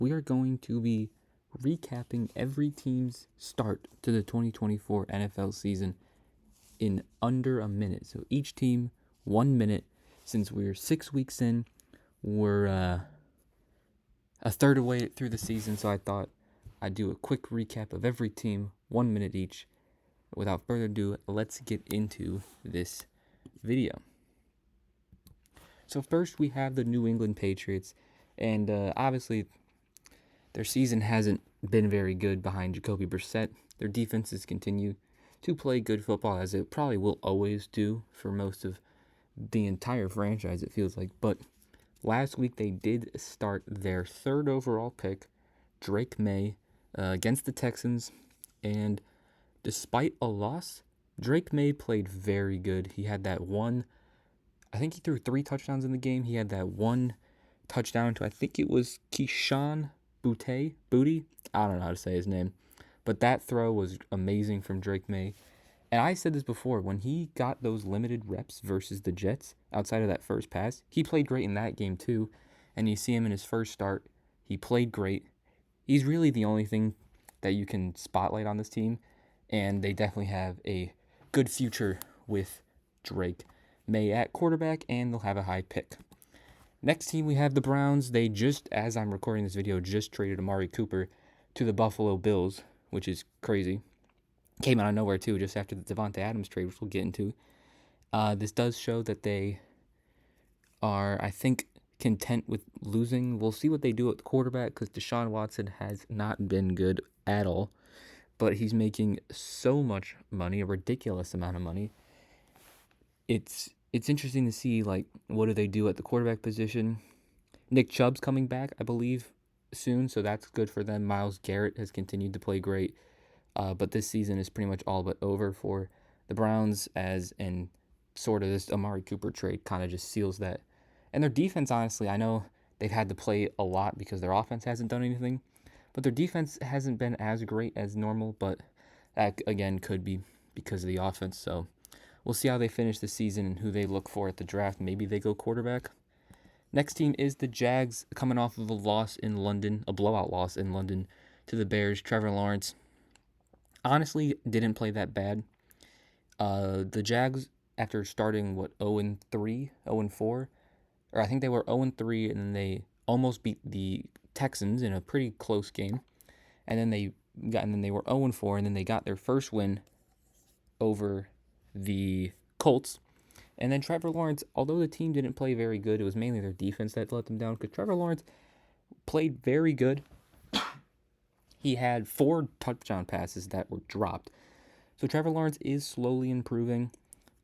we are going to be recapping every team's start to the 2024 NFL season in under a minute. So each team, 1 minute. Since we're 6 weeks in, we're a third of the way through the season, so I thought I'd do a quick recap of every team, 1 minute each. Without further ado, let's get into this video. So first we have the New England Patriots, and obviously their season hasn't been very good behind Jacoby Brissett. Their defenses continue to play good football, as it probably will always do for most of the entire franchise, it feels like. But last week they did start their third overall pick, Drake May, against the Texans, and despite a loss, Drake May played very good. He had that one, I think he threw 3 touchdowns in the game. He had that one touchdown to, I think it was Keyshawn Booty. I don't know how to say his name. But that throw was amazing from Drake May. And I said this before, when he got those limited reps versus the Jets outside of that first pass, he played great in that game too. And you see him in his first start, he played great. He's really the only thing that you can spotlight on this team, and they definitely have a good future with Drake May at quarterback, and they'll have a high pick. Next team, we have the Browns. They just, as I'm recording this video, just traded Amari Cooper to the Buffalo Bills, which is crazy. Came out of nowhere, too, just after the Devontae Adams trade, which we'll get into. This does show that they are, I think, content with losing. We'll see what they do at the quarterback, because Deshaun Watson has not been good at all. But he's making so much money, a ridiculous amount of money. It's interesting to see, like, what do they do at the quarterback position. Nick Chubb's coming back, I believe, soon, so that's good for them. Myles Garrett has continued to play great. But this season is pretty much all but over for the Browns, as in sort of this Amari Cooper trade kind of just seals that. And their defense, honestly, I know they've had to play a lot because their offense hasn't done anything. But their defense hasn't been as great as normal, but that, again, could be because of the offense. So we'll see how they finish the season and who they look for at the draft. Maybe they go quarterback. Next team is the Jags, coming off of a loss in London, a blowout loss in London to the Bears. Trevor Lawrence honestly didn't play that bad. The Jags, after starting, 0-3, 0-4, or I think they were 0-3, and then they almost beat the Texans in a pretty close game. And then they were 0-4, and then they got their first win over the Colts. And then Trevor Lawrence, although the team didn't play very good, it was mainly their defense that let them down, because Trevor Lawrence played very good. He had 4 touchdown passes that were dropped. So Trevor Lawrence is slowly improving.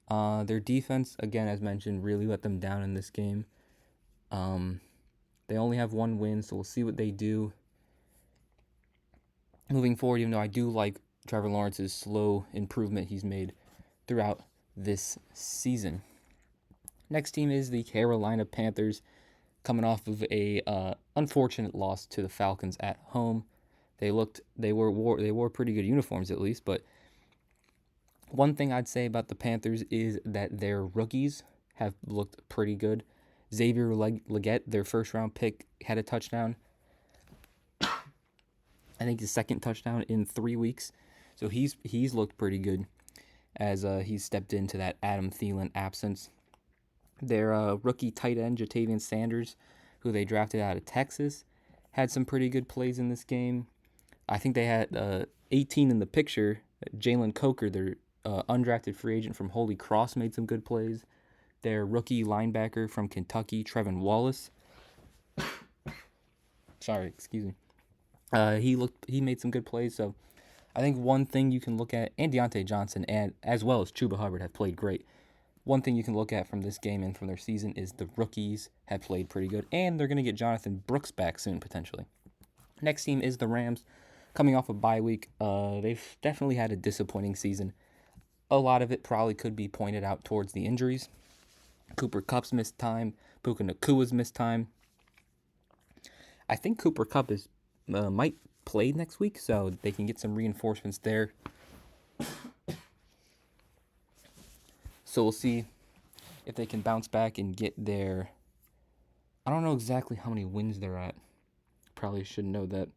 Their defense, again, as mentioned, really let them down in this game. They only have 1 win, so we'll see what they do moving forward, even though I do like Trevor Lawrence's slow improvement he's made throughout this season. Next team is the Carolina Panthers, coming off of a unfortunate loss to the Falcons at home. They wore pretty good uniforms, at least, but one thing I'd say about the Panthers is that their rookies have looked pretty good. Xavier Legette, their first-round pick, had a touchdown. I think his second touchdown in 3 weeks. So he's looked pretty good as he's stepped into that Adam Thielen absence. Their rookie tight end, Jatavian Sanders, who they drafted out of Texas, had some pretty good plays in this game. I think they had 18 in the picture. Jalen Coker, their undrafted free agent from Holy Cross, made some good plays. Their rookie linebacker from Kentucky, Trevin Wallace. Sorry, excuse me. He made some good plays. So I think one thing you can look at, and Deontay Johnson, and as well as Chuba Hubbard, have played great. One thing you can look at from this game and from their season is the rookies have played pretty good, and they're going to get Jonathan Brooks back soon, potentially. Next team is the Rams, coming off a bye week. They've definitely had a disappointing season. A lot of it probably could be pointed out towards the injuries. Cooper Kupp's missed time. Puka Nakua's missed time. I think Cooper Kupp might play next week, so they can get some reinforcements there. So we'll see if they can bounce back and get their... I don't know exactly how many wins they're at, probably should know that.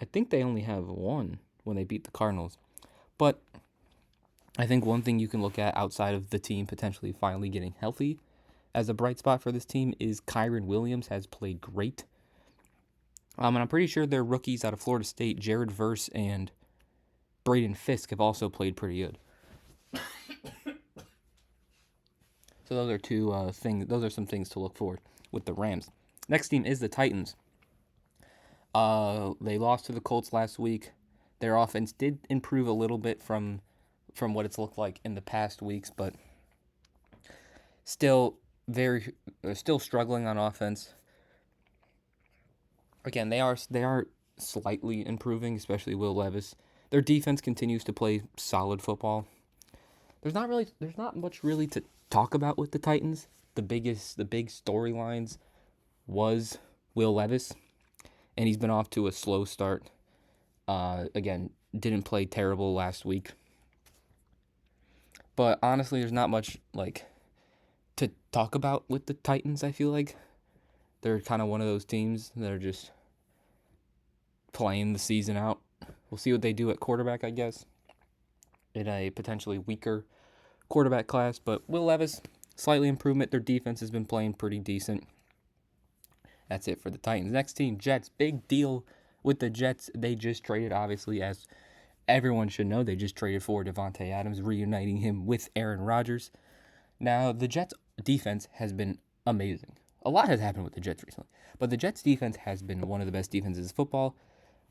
I think they only have one when they beat the Cardinals. But I think one thing you can look at outside of the team potentially finally getting healthy as a bright spot for this team is Kyren Williams has played great. And I'm pretty sure their rookies out of Florida State, Jared Verse and Braden Fisk, have also played pretty good. So those are two things. Those are some things to look for with the Rams. Next team is the Titans. They lost to the Colts last week. Their offense did improve a little bit from what it's looked like in the past weeks, but still still struggling on offense. Again, they are slightly improving, especially Will Levis. Their defense continues to play solid football. There's not much really to talk about with the Titans. The big storylines was Will Levis, and he's been off to a slow start. Again, didn't play terrible last week. But honestly, there's not much to talk about with the Titans, I feel like. They're kind of one of those teams that are just playing the season out. We'll see what they do at quarterback, I guess, in a potentially weaker quarterback class. But Will Levis, slightly improvement. Their defense has been playing pretty decent. That's it for the Titans. Next team, Jets. Big deal with the Jets. They just traded, obviously, as everyone should know, they just traded for Davante Adams, reuniting him with Aaron Rodgers. Now, the Jets' defense has been amazing. A lot has happened with the Jets recently, but the Jets' defense has been one of the best defenses in football.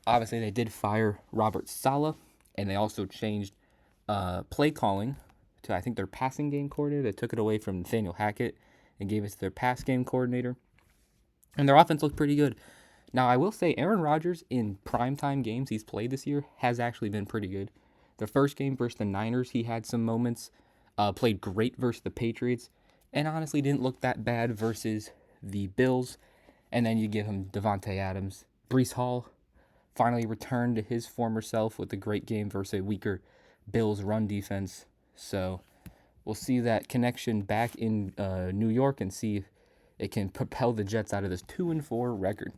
Obviously, they did fire Robert Saleh, and they also changed play calling to, I think, their passing game coordinator. They took it away from Nathaniel Hackett and gave it to their pass game coordinator. And their offense looked pretty good. Now, I will say Aaron Rodgers in primetime games he's played this year has actually been pretty good. The first game versus the Niners, he had some moments. Played great versus the Patriots. And honestly didn't look that bad versus the Bills. And then you give him Davante Adams. Breece Hall finally returned to his former self with a great game versus a weaker Bills run defense. So we'll see that connection back in New York and see if it can propel the Jets out of this 2-4 record.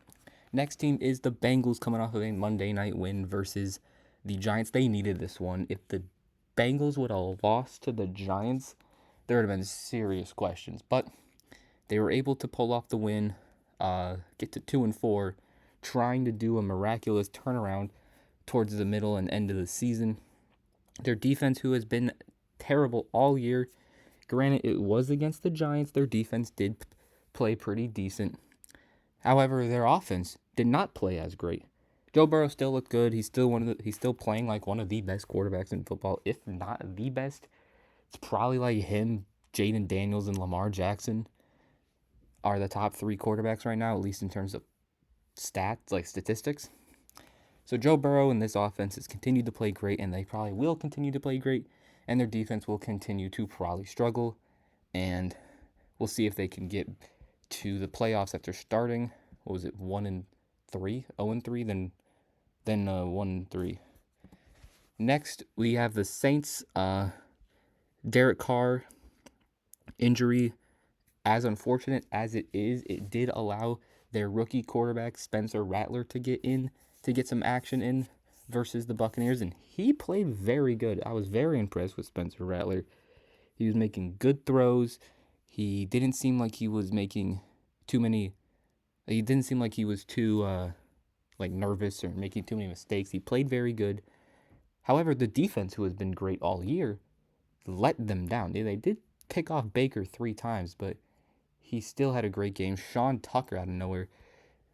Next team is the Bengals, coming off of a Monday night win versus the Giants. They needed this one. If the Bengals would have lost to the Giants, there would have been serious questions. But they were able to pull off the win, get to 2-4, trying to do a miraculous turnaround towards the middle and end of the season. Their defense, who has been terrible all year, granted it was against the Giants, their defense did play pretty decent. However, their offense did not play as great. Joe Burrow still looked good. He's still playing like one of the best quarterbacks in football, if not the best. It's probably like him, Jaden Daniels, and Lamar Jackson are the top three quarterbacks right now, at least in terms of stats, like statistics. So Joe Burrow and this offense has continued to play great, and they probably will continue to play great, and their defense will continue to probably struggle, and we'll see if they can get to the playoffs after starting. What was it, 1-3, 0-3, then 1-3. Next, we have the Saints. Derek Carr injury, as unfortunate as it is, it did allow their rookie quarterback Spencer Rattler to get some action in versus the Buccaneers, and he played very good. I was very impressed with Spencer Rattler. He was making good throws. He didn't seem like he was making too many. He didn't seem like he was too nervous or making too many mistakes. He played very good. However, the defense, who has been great all year, let them down. They did pick off Baker 3 times, but he still had a great game. Sean Tucker out of nowhere,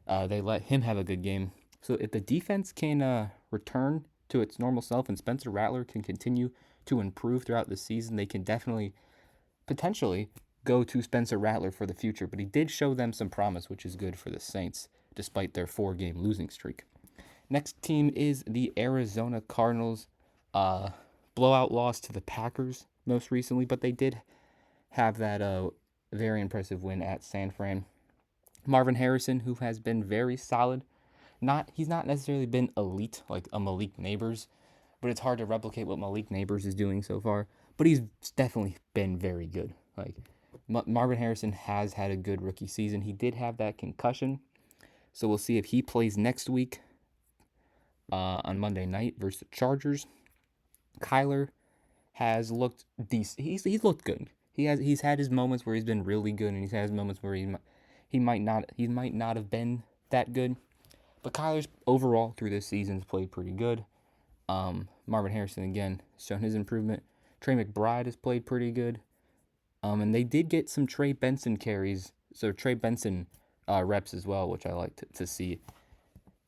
they let him have a good game. So if the defense can return to its normal self and Spencer Rattler can continue to improve throughout the season, they can definitely, potentially, go to Spencer Rattler for the future. But he did show them some promise, which is good for the Saints, despite their 4-game losing streak. Next team is the Arizona Cardinals. Blowout loss to the Packers most recently, but they did have that very impressive win at San Fran. Marvin Harrison, who has been very solid. He's not necessarily been elite like a Malik Nabers, but it's hard to replicate what Malik Nabers is doing so far. But he's definitely been very good. Marvin Harrison has had a good rookie season. He did have that concussion, So we'll see if he plays next week on Monday night versus the Chargers. Kyler has looked decent. He's looked good. He's had his moments where he's been really good, and he's had his moments where he might not have been that good. But Kyler's overall through this season has played pretty good. Marvin Harrison again shown his improvement. Trey McBride has played pretty good. And they did get some Trey Benson carries, so Trey Benson reps as well, which I like to see.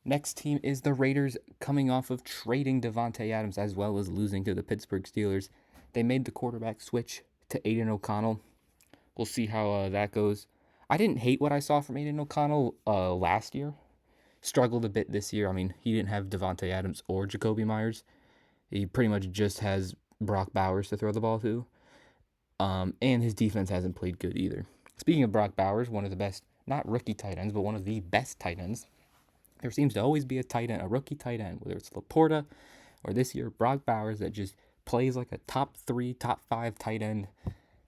Next team is the Raiders, coming off of trading Davante Adams as well as losing to the Pittsburgh Steelers. They made the quarterback switch to Aiden O'Connell. We'll see how that goes. I didn't hate what I saw from Aiden O'Connell last year. Struggled a bit this year. I mean, he didn't have Davante Adams or Jacoby Myers. He pretty much just has Brock Bowers to throw the ball to. And his defense hasn't played good either. Speaking of Brock Bowers, one of the best, not rookie tight ends, but one of the best tight ends. There seems to always be a rookie tight end, whether it's Laporta or this year Brock Bowers, that just plays like a top 3, top 5 tight end.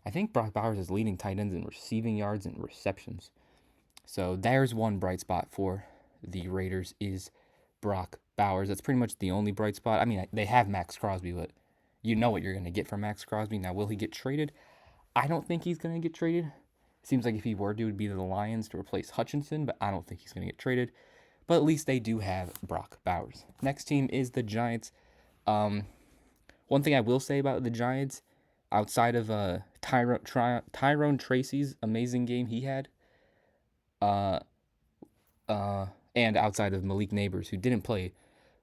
I think Brock Bowers is leading tight ends in receiving yards and receptions. So there's one bright spot for the Raiders, is Brock Bowers. That's pretty much the only bright spot. I mean, they have Max Crosby, but you know what you're going to get from Max Crosby. Now, will he get traded? I don't think he's going to get traded. It seems like if he were to, it would be to the Lions to replace Hutchinson, but I don't think he's going to get traded. But at least they do have Brock Bowers. Next team is the Giants. One thing I will say about the Giants, outside of Tyrone Tracy's amazing game he had, and outside of Malik Nabers, who didn't play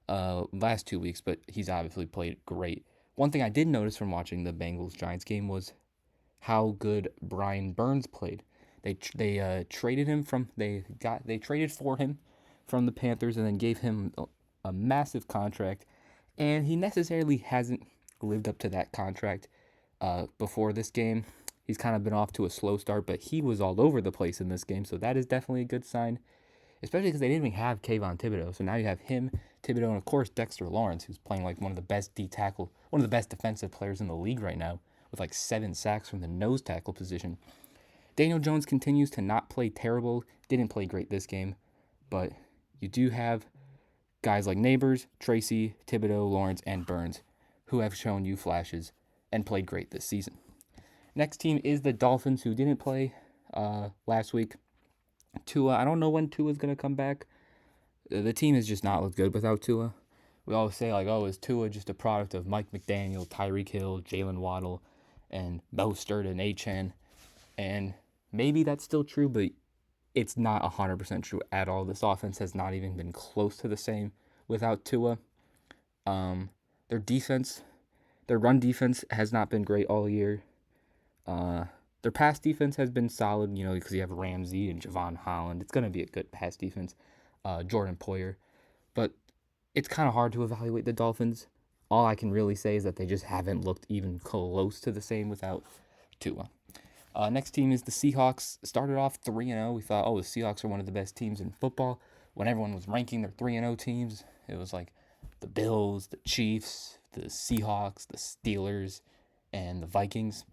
last 2 weeks, but he's obviously played great. One thing I did notice from watching the Bengals-Giants game was how good Brian Burns played. They traded for him from the Panthers and then gave him a massive contract, and he necessarily hasn't lived up to that contract before this game. He's kind of been off to a slow start, but he was all over the place in this game, so that is definitely a good sign, especially because they didn't even have Kayvon Thibodeaux. So now you have him, Thibodeaux, and of course Dexter Lawrence, who's playing like one of the best one of the best defensive players in the league right now, with like 7 sacks from the nose tackle position. Daniel Jones continues to not play terrible. Didn't play great this game, but you do have guys like Nabers, Tracy, Thibodeaux, Lawrence, and Burns, who have shown you flashes and played great this season. Next team is the Dolphins, who didn't play last week. Tua, I don't know when Tua's going to come back. The team has just not looked good without Tua. We always say, like, oh, is Tua just a product of Mike McDaniel, Tyreek Hill, Jalen Waddle, and Mostert and Achane? And maybe that's still true, but it's not 100% true at all. This offense has not even been close to the same without Tua. Their run defense has not been great all year. Their pass defense has been solid, because you have Ramsey and Javon Holland. It's going to be a good pass defense. Jordan Poyer. But it's kind of hard to evaluate the Dolphins. All I can really say is that they just haven't looked even close to the same without Tua. Next team is the Seahawks. Started off 3-0. We thought, the Seahawks are one of the best teams in football. When everyone was ranking their 3-0 teams, it was like the Bills, the Chiefs, the Seahawks, the Steelers, and the Vikings.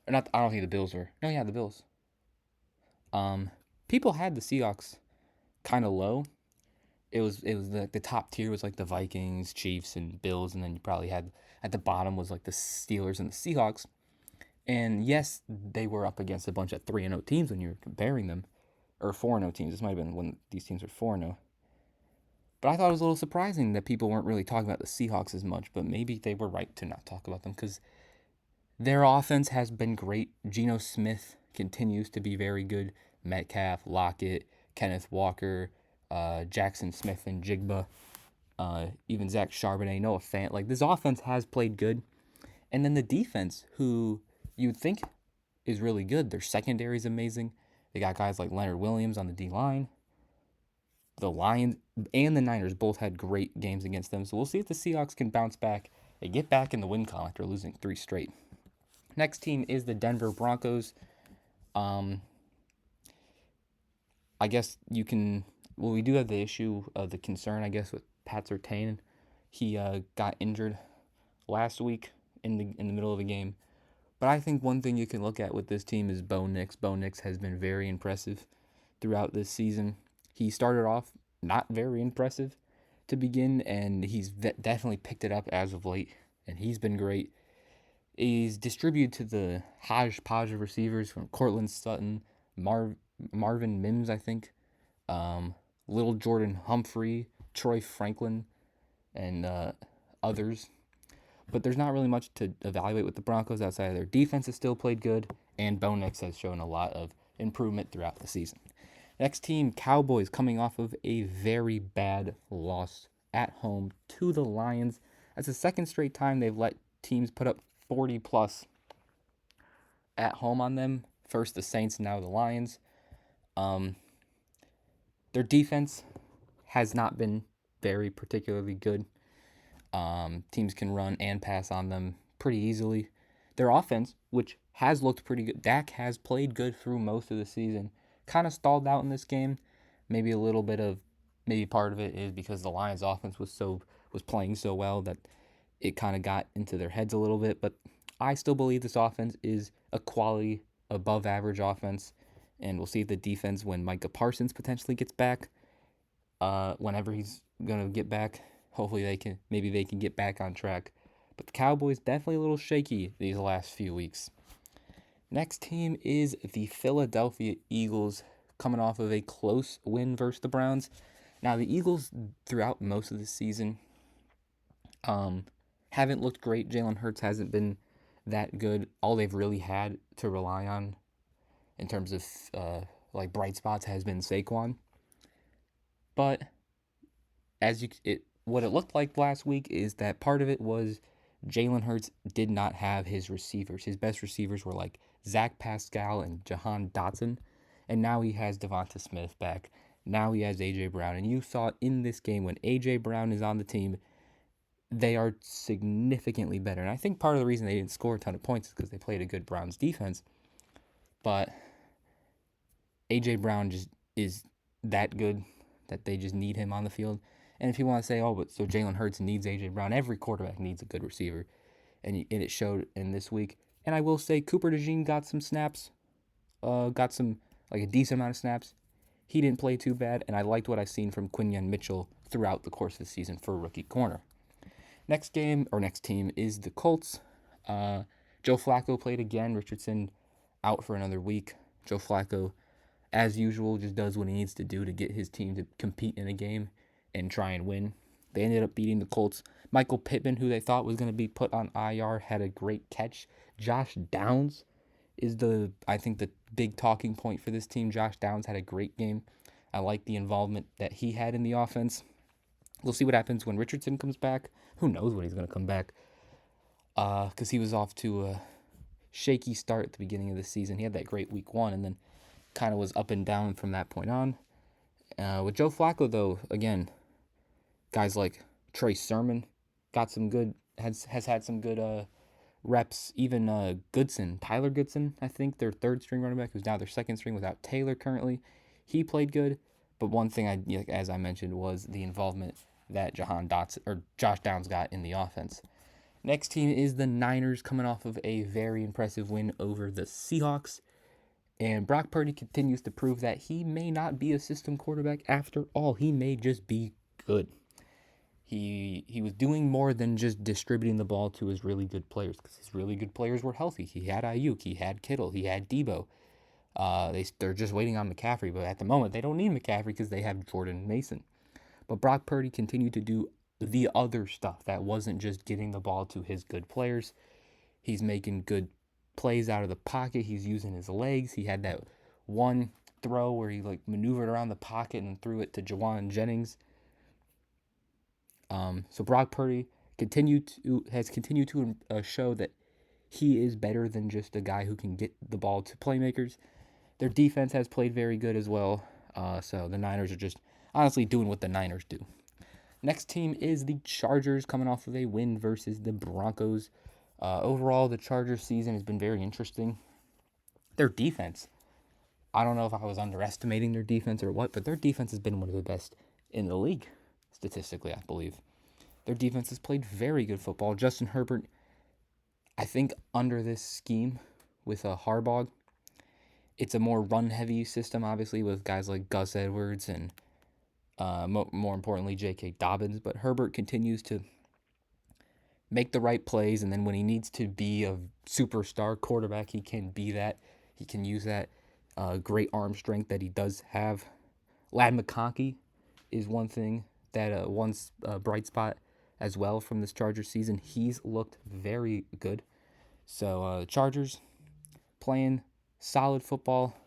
Or not, I don't think the Bills were. No, yeah, the Bills. People had the Seahawks kind of low. It was the top tier was like the Vikings, Chiefs, and Bills, and then you probably had at the bottom was like the Steelers and the Seahawks. And yes, they were up against a bunch of 3-0 teams when you were comparing them, or 4-0 teams. This might have been when these teams were 4-0. But I thought it was a little surprising that people weren't really talking about the Seahawks as much, but maybe they were right to not talk about them because their offense has been great. Geno Smith continues to be very good. Metcalf, Lockett, Kenneth Walker, Jackson Smith and Jigba, even Zach Charbonnet, Noah Fant. Like, this offense has played good. And then the defense, who you'd think is really good. Their secondary is amazing. They got guys like Leonard Williams on the D-line. The Lions and the Niners both had great games against them. So we'll see if the Seahawks can bounce back and get back in the win column after losing 3 straight. Next team is the Denver Broncos. I guess you can... Well, we do have the issue of the concern, I guess, with Pat Surtain. He got injured last week in the middle of a game. But I think one thing you can look at with this team is Bo Nix. Bo Nix has been very impressive throughout this season. He started off not very impressive to begin, and he's definitely picked it up as of late, and he's been great. He's distributed to the hodgepodge of receivers from Cortland Sutton, Marvin Mims, I think, Little Jordan Humphrey, Troy Franklin, and others. But there's not really much to evaluate with the Broncos outside of their defense has still played good, and Bo Nix has shown a lot of improvement throughout the season. Next team, Cowboys, coming off of a very bad loss at home to the Lions. That's the second straight time they've let teams put up 40 plus at home on them. First the Saints, now the Lions. Their defense has not been very particularly good. Teams can run and pass on them pretty easily. Their offense, which has looked pretty good, Dak has played good through most of the season, kind of stalled out in this game. Maybe part of it is because the Lions' offense was playing so well that it kind of got into their heads a little bit. But I still believe this offense is a quality, above average offense, and we'll see if the defense, when Micah Parsons potentially gets back, whenever he's gonna get back, hopefully they can get back on track. But the Cowboys definitely a little shaky these last few weeks. Next team is the Philadelphia Eagles, coming off of a close win versus the Browns. Now, the Eagles, throughout most of the season, haven't looked great. Jalen Hurts hasn't been that good. All they've really had to rely on in terms of bright spots has been Saquon. But what it looked like last week is that part of it was Jalen Hurts did not have his receivers. His best receivers were like Zach Pascal and Jahan Dotson, and now he has Devonta Smith back. Now he has A.J. Brown, and you saw in this game when A.J. Brown is on the team, they are significantly better. And I think part of the reason they didn't score a ton of points is because they played a good Browns defense. But A.J. Brown just is that good that they just need him on the field. And if you want to say, but so Jalen Hurts needs A.J. Brown, every quarterback needs a good receiver. And it showed in this week. And I will say Cooper DeJean got some snaps, a decent amount of snaps. He didn't play too bad, and I liked what I've seen from Quinyon Mitchell throughout the course of the season for a rookie corner. Next team is the Colts. Joe Flacco played again. Richardson out for another week. Joe Flacco, as usual, just does what he needs to do to get his team to compete in a game and try and win. They ended up beating the Colts. Michael Pittman, who they thought was going to be put on IR, had a great catch. Josh Downs is I think the big talking point for this team. Josh Downs had a great game. I like the involvement that he had in the offense. We'll see what happens when Richardson comes back. Who knows when he's going to come back? Because he was off to a shaky start at the beginning of the season. He had that great week 1 and then kind of was up and down from that point on. With Joe Flacco, though, again, guys like Trey Sermon has had some good reps. Even Tyler Goodson, I think, their third string running back, who's now their second string without Taylor currently. He played good, but one thing as I mentioned, was the involvement that Josh Downs got in the offense. Next team is the Niners, coming off of a very impressive win over the Seahawks. And Brock Purdy continues to prove that he may not be a system quarterback after all. He may just be good. He was doing more than just distributing the ball to his really good players, because his really good players were healthy. He had Ayuk, he had Kittle, he had Debo. They're just waiting on McCaffrey, but at the moment they don't need McCaffrey because they have Jordan Mason. But Brock Purdy continued to do the other stuff that wasn't just getting the ball to his good players. He's making good plays out of the pocket. He's using his legs. He had that one throw where he maneuvered around the pocket and threw it to Jawan Jennings. So Brock Purdy has continued to show that he is better than just a guy who can get the ball to playmakers. Their defense has played very good as well. So the Niners are just honestly doing what the Niners do. Next team is the Chargers, coming off of a win versus the Broncos. Overall, the Chargers season has been very interesting. Their defense, I don't know if I was underestimating their defense or what, but their defense has been one of the best in the league, statistically, I believe. Their defense has played very good football. Justin Herbert, I think under this scheme with Harbaugh, It's a more run-heavy system, obviously, with guys like Gus Edwards and more importantly, J.K. Dobbins. But Herbert continues to make the right plays, and then when he needs to be a superstar quarterback, he can be that. He can use that great arm strength that he does have. Lad McConkey is one thing that one's bright spot as well from this Chargers season. He's looked very good. So Chargers playing solid football.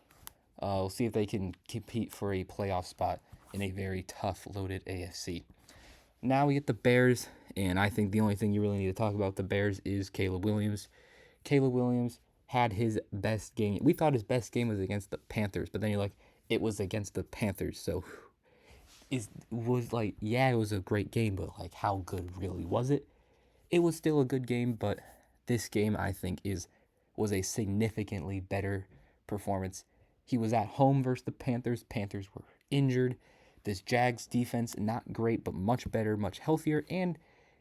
We'll see if they can compete for a playoff spot in a very tough, loaded AFC. Now we get the Bears, and I think the only thing you really need to talk about with the Bears is Caleb Williams. Caleb Williams had his best game. We thought his best game was against the Panthers, but then you're like, it was against the Panthers. So it was a great game, but like, how good really was it? It was still a good game, but this game I think was a significantly better performance. He was at home versus the Panthers. Panthers were injured. This Jags defense, not great, but much better, much healthier. And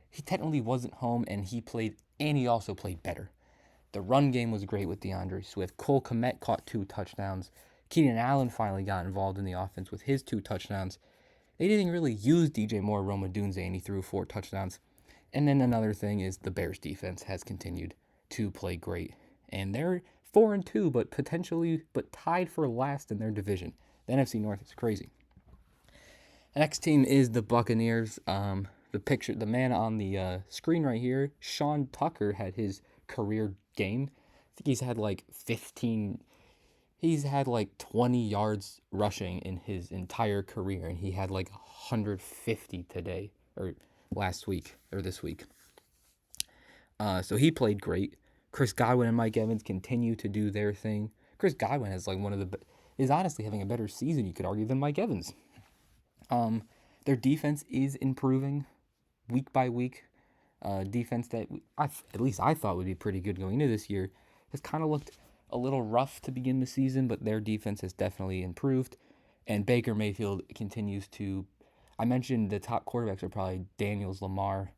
he technically wasn't home, and he also played better. The run game was great with DeAndre Swift. Cole Kmet caught 2 touchdowns. Keenan Allen finally got involved in the offense with his 2 touchdowns. They didn't really use DJ Moore, Rome Odunze, and he threw 4 touchdowns. And then another thing is the Bears defense has continued to play great. And they're 4-2, but tied for last in their division. The NFC North is crazy. The next team is the Buccaneers. The man on the screen right here, Sean Tucker, had his career game. I think he's had like 20 yards rushing in his entire career, and he had like 150 today, or this week. So he played great. Chris Godwin and Mike Evans continue to do their thing. Chris Godwin is is honestly having a better season, you could argue, than Mike Evans. Their defense is improving week by week. Defense that at least I thought would be pretty good going into this year has kind of looked a little rough to begin the season, but their defense has definitely improved. And Baker Mayfield continues to. I mentioned the top quarterbacks are probably Daniels, Lamar,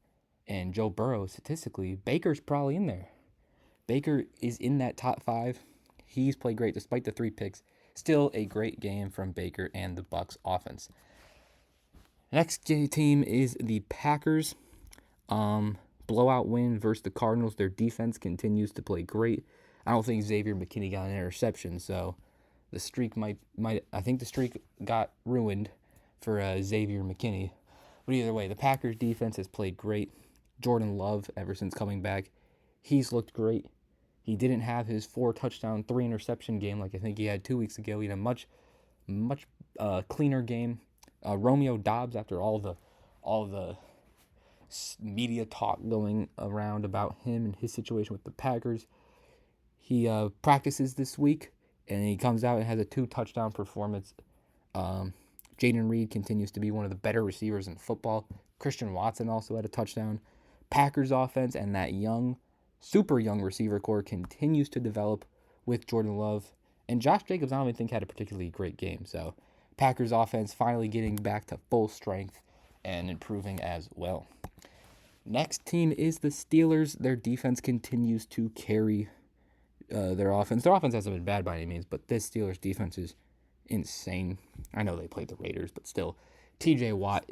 and Joe Burrow. Statistically, Baker's probably in there. Baker is in that top 5. He's played great despite the 3 picks. Still a great game from Baker and the Bucs offense. Next team is the Packers. Blowout win versus the Cardinals. Their defense continues to play great. I don't think Xavier McKinney got an interception, so the streak I think the streak got ruined for Xavier McKinney. But either way, the Packers defense has played great. Jordan Love, ever since coming back, he's looked great. He didn't have his 4 touchdown, 3 interception game like I think he had 2 weeks ago. He had a much cleaner game. Romeo Doubs, after all the media talk going around about him and his situation with the Packers, he practices this week, and he comes out and has a 2 touchdown performance. Jaden Reed continues to be one of the better receivers in football. Christian Watson also had a touchdown. Packers offense and that super young receiver core continues to develop with Jordan Love. And Josh Jacobs, I don't even think had a particularly great game. So Packers offense finally getting back to full strength and improving as well. Next team is the Steelers. Their defense continues to carry their offense. Their offense hasn't been bad by any means, but this Steelers defense is insane. I know they played the Raiders, but still, TJ Watt,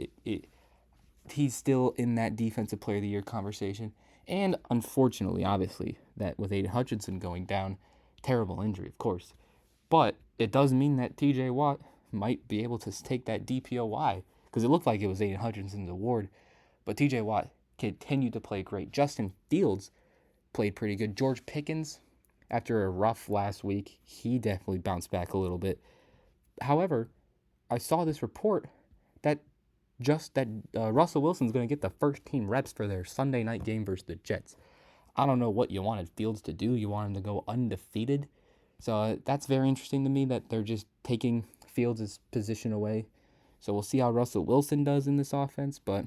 he's still in that Defensive Player of the Year conversation. And unfortunately, obviously, that with Aiden Hutchinson going down, terrible injury, of course. But it does mean that TJ Watt might be able to take that DPOY, because it looked like it was Aiden Hutchinson's award. But TJ Watt continued to play great. Justin Fields played pretty good. George Pickens, after a rough last week, he definitely bounced back a little bit. However, I saw this report that Russell Wilson's going to get the first team reps for their Sunday night game versus the Jets. I don't know what you wanted Fields to do. You want him to go undefeated. So that's very interesting to me that they're just taking Fields' position away. So we'll see how Russell Wilson does in this offense, but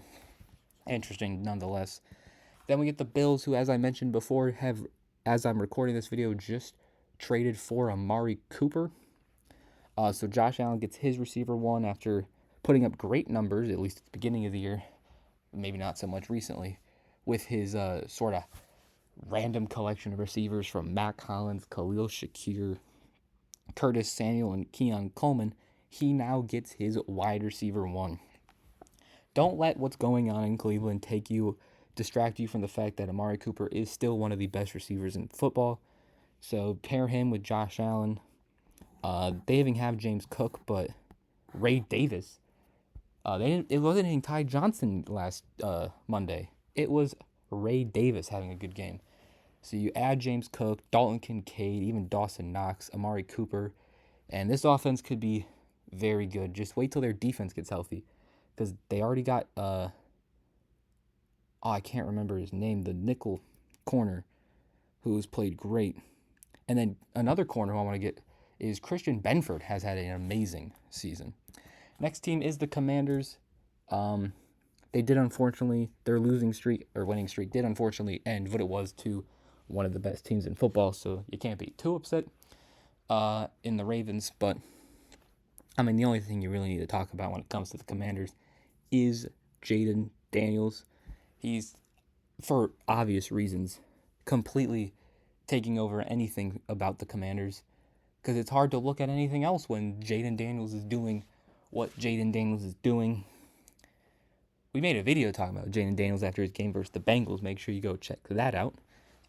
interesting nonetheless. Then we get the Bills, who, as I mentioned before, have, as I'm recording this video, just traded for Amari Cooper. So Josh Allen gets his receiver 1 after putting up great numbers, at least at the beginning of the year, maybe not so much recently, with his sort of random collection of receivers from Matt Collins, Khalil Shakir, Curtis Samuel and Keon Coleman, he now gets his wide receiver one. Don't let what's going on in Cleveland distract you from the fact that Amari Cooper is still one of the best receivers in football. So pair him with Josh Allen. They even have James Cook, but Ray Davis. It wasn't even Ty Johnson last Monday. It was Ray Davis having a good game. So you add James Cook, Dalton Kincaid, even Dawson Knox, Amari Cooper, and this offense could be very good. Just wait till their defense gets healthy, because they already got I can't remember his name, the nickel corner, who's played great. And then another corner I want to get is Christian Benford has had an amazing season. Next team is the Commanders. They did unfortunately, their winning streak did unfortunately end what it was to one of the best teams in football, so you can't be too upset in the Ravens. But, I mean, the only thing you really need to talk about when it comes to the Commanders is Jayden Daniels. He's, for obvious reasons, completely taking over anything about the Commanders, because it's hard to look at anything else when Jayden Daniels is doing what Jayden Daniels is doing. We made a video talking about Jayden Daniels after his game versus the Bengals. Make sure you go check that out.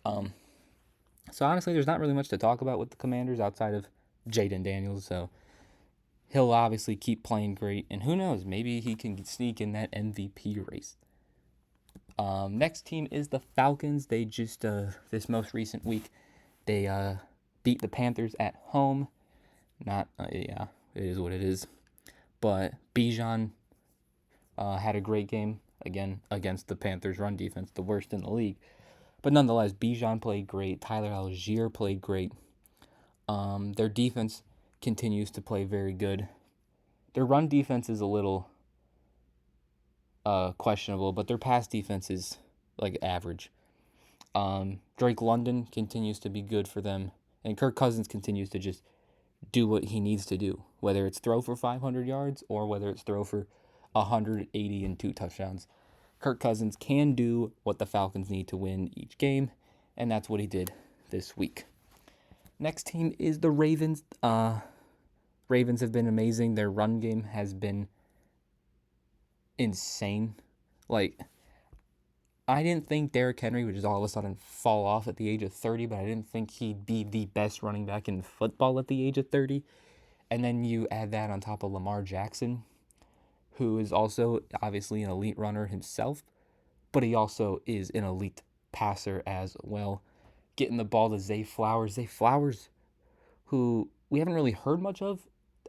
So honestly, there's not really much to talk about with the Commanders outside of Jayden Daniels. So he'll obviously keep playing great, and who knows, maybe he can sneak in that MVP race. Next team is the Falcons. They just this most recent week, they beat the Panthers at home. It is what it is. But Bijan had a great game again against the Panthers' run defense, the worst in the league. But nonetheless, Bijan played great. Tyler Algier played great. Their defense continues to play very good. Their run defense is a little questionable, but their pass defense is like average. Drake London continues to be good for them, and Kirk Cousins continues to just do what he needs to do, whether it's throw for 500 yards or whether it's throw for 180 and 2 touchdowns. Kirk Cousins can do what the Falcons need to win each game, and that's what he did this week. Next team is the Ravens. Ravens have been amazing. Their run game has been insane. Like, I didn't think Derrick Henry would just all of a sudden fall off at the age of 30, but I didn't think he'd be the best running back in football at the age of 30. And then you add that on top of Lamar Jackson, who is also obviously an elite runner himself, but he also is an elite passer as well. Getting the ball to Zay Flowers. Zay Flowers, who we haven't really heard much of,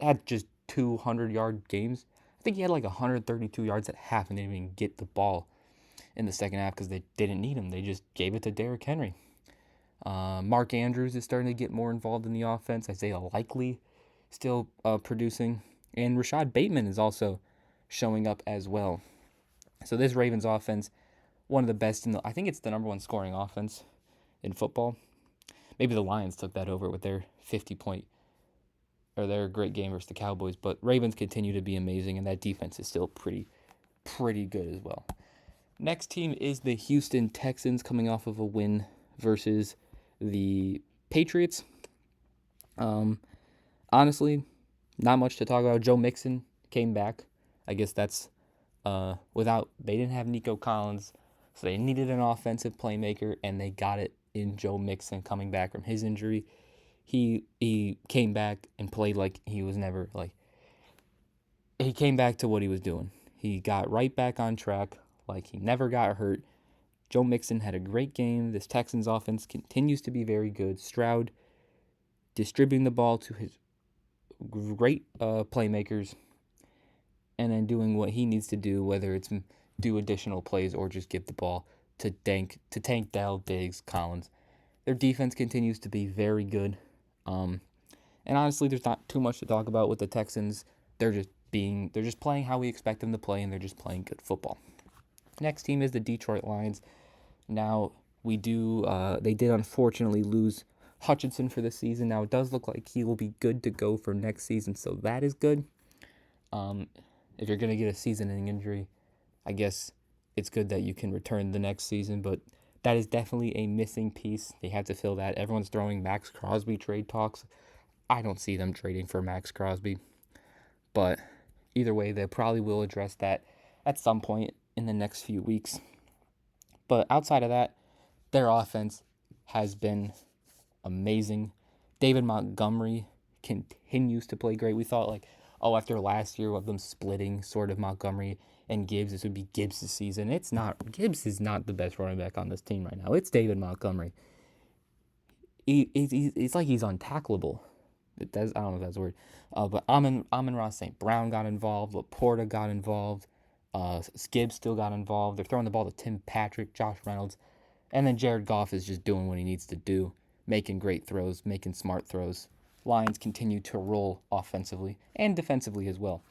had just 200-yard games. I think he had like 132 yards at half and didn't even get the ball in the second half because they didn't need him. They just gave it to Derrick Henry. Mark Andrews is starting to get more involved in the offense. Isaiah Likely still producing. And Rashad Bateman is also showing up as well. So this Ravens offense, one of the best I think it's the number one scoring offense in football. Maybe the Lions took that over with their 50-point or their great game versus the Cowboys, but Ravens continue to be amazing, and that defense is still pretty good as well. Next team is the Houston Texans, coming off of a win versus the Patriots. Honestly, not much to talk about. Joe Mixon came back. I guess that's they didn't have Nico Collins, so they needed an offensive playmaker, and they got it in Joe Mixon coming back from his injury. He came back and played like he was never he came back to what he was doing. He got right back on track like he never got hurt. Joe Mixon had a great game. This Texans offense continues to be very good. Stroud distributing the ball to his great playmakers and then doing what he needs to do, whether it's do additional plays or just give the ball to Tank Dell, Diggs, Collins. Their defense continues to be very good. And honestly, there's not too much to talk about with the Texans. They're just playing how we expect them to play, and they're just playing good football. Next team is the Detroit Lions. Now, they did unfortunately lose Hutchinson for this season. Now, it does look like he will be good to go for next season, so that is good. If you're going to get a season-ending injury, I guess it's good that you can return the next season, but that is definitely a missing piece. They had to fill that. Everyone's throwing Max Crosby trade talks I don't see them trading for Max Crosby. But either way, they probably will address that at some point in the next few weeks. But outside of that, their offense has been amazing. David Montgomery continues to play great. We thought after last year of them splitting sort of Montgomery and Gibbs, this would be Gibbs' season. It's not. Gibbs is not the best running back on this team right now. It's David Montgomery. It's like he's untackleable. I don't know if that's a word. But Amon-Ra St. Brown got involved. Laporta got involved. Gibbs still got involved. They're throwing the ball to Tim Patrick, Josh Reynolds. And then Jared Goff is just doing what he needs to do, making great throws, making smart throws. Lions continue to roll offensively and defensively as well.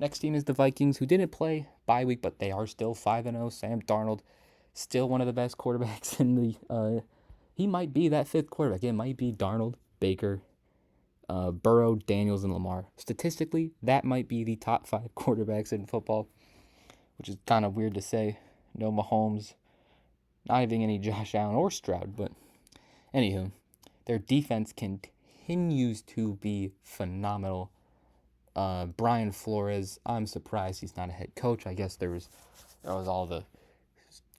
Next team is the Vikings, who didn't play bye week, but they are still 5-0. Sam Darnold, still one of the best quarterbacks in the. He might be that fifth quarterback. It might be Darnold, Baker, Burrow, Daniels, and Lamar. Statistically, that might be the top 5 quarterbacks in football, which is kind of weird to say. No Mahomes, not having any Josh Allen or Stroud, but anywho, their defense continues to be phenomenal. Brian Flores, I'm surprised he's not a head coach. I guess there was all the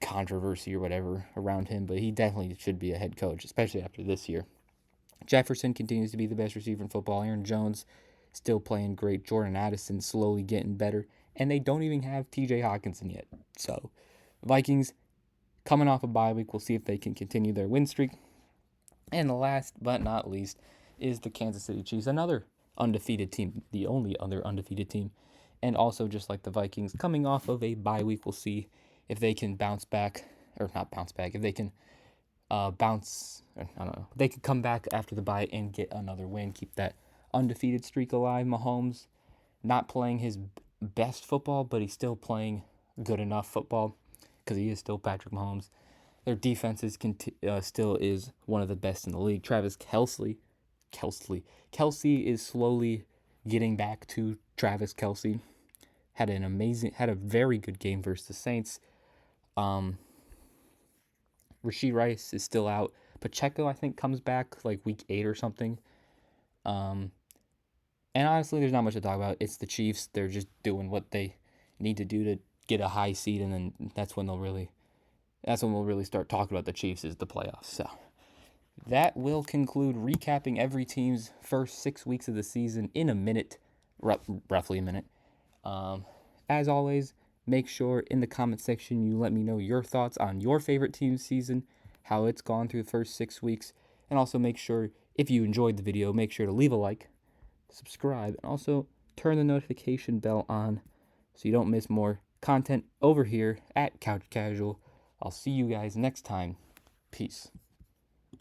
controversy or whatever around him, but he definitely should be a head coach, especially after this year. Jefferson continues to be the best receiver in football. Aaron Jones still playing great. Jordan Addison slowly getting better. And they don't even have TJ Hawkinson yet. So, Vikings coming off a bye week. We'll see if they can continue their win streak. And the last but not least is the Kansas City Chiefs, another undefeated team, the only other undefeated team. And also, just like the Vikings, coming off of a bye week, we'll see if they can bounce back, or not bounce back, if they can they could come back after the bye and get another win, keep that undefeated streak alive. Mahomes not playing his best football, but he's still playing good enough football because he is still Patrick Mahomes. Their defense still is one of the best in the league. Travis Kelce is slowly getting back to Travis Kelce. Had a very good game versus the Saints. Rashee Rice is still out. Pacheco, I think, comes back like week 8 or something. And honestly, there's not much to talk about. It's the Chiefs. They're just doing what they need to do to get a high seed, and then that's when we'll really start talking about the Chiefs is the playoffs. So that will conclude recapping every team's first 6 weeks of the season in a minute, roughly a minute. As always, make sure in the comment section you let me know your thoughts on your favorite team's season, how it's gone through the first 6 weeks, and also make sure, if you enjoyed the video, make sure to leave a like, subscribe, and also turn the notification bell on so you don't miss more content over here at Couch Casual. I'll see you guys next time. Peace.